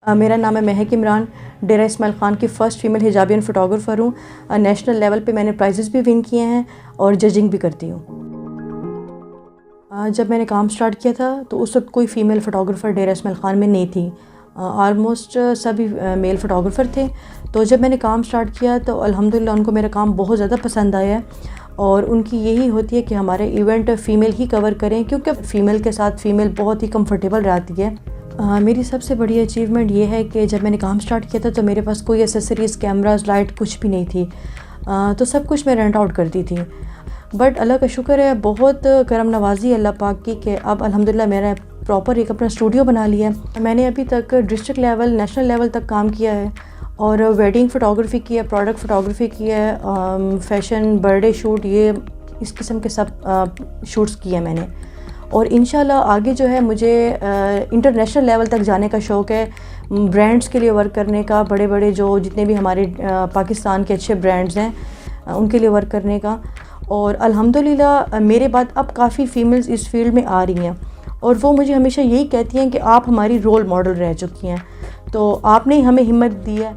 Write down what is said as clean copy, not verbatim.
मेरा नाम है महक इमरान। डेरा इस्माइल ख़ान की फ़र्स्ट फ़ीमेल हिजाबियन फ़ोटोग्राफ़र हूँ। नेशनल लेवल पे मैंने प्राइजेज़ भी विन किए हैं और जजिंग भी करती हूँ। जब मैंने काम स्टार्ट किया था तो उस वक्त कोई फ़ीमेल फ़ोटोग्राफ़र डेरा इस्माइल ख़ान में नहीं थी। ऑलमोस्ट सभी मेल फ़ोटोग्राफ़र थे। तो जब मैंने काम स्टार्ट किया तो अल्हम्दुलिल्लाह उनको मेरा काम बहुत ज़्यादा पसंद आया और उनकी यही होती है कि हमारे इवेंट फ़ीमेल ही कवर करें, क्योंकि फ़ीमेल के साथ फ़ीमेल बहुत ही कंफर्टेबल रहती है। मेरी सबसे बड़ी अचीवमेंट ये है कि जब मैंने काम स्टार्ट किया था तो मेरे पास कोई एसेसरीज़, कैमराज, लाइट कुछ भी नहीं थी। तो सब कुछ मैं रेंट आउट करती थी। बट अल्लाह का शुक्र है, बहुत करम नवाज़ी अल्लाह पाक की कि अब अल्हम्दुलिल्लाह मेरा प्रॉपर एक अपना स्टूडियो बना लिया है। मैंने अभी तक डिस्ट्रिक्ट लेवल, नेशनल लेवल तक काम किया है और वेडिंग फ़ोटोग्राफ़ी की है, प्रोडक्ट फ़ोटोग्राफ़ी की है, फ़ैशन, बर्थडे शूट, ये इस किस्म के सब शूट्स किए हैं मैंने। और इंशाल्लाह आगे जो है मुझे इंटरनेशनल लेवल तक जाने का शौक़ है, ब्रांड्स के लिए वर्क करने का, बड़े बड़े जो जितने भी हमारे पाकिस्तान के अच्छे ब्रांड्स हैं उनके लिए वर्क करने का। और अल्हम्दुलिल्लाह मेरे बाद अब काफ़ी फ़ीमेल्स इस फील्ड में आ रही हैं और वो मुझे हमेशा यही कहती हैं कि आप हमारी रोल मॉडल रह चुकी हैं, तो आपने ही हमें हिम्मत दी है।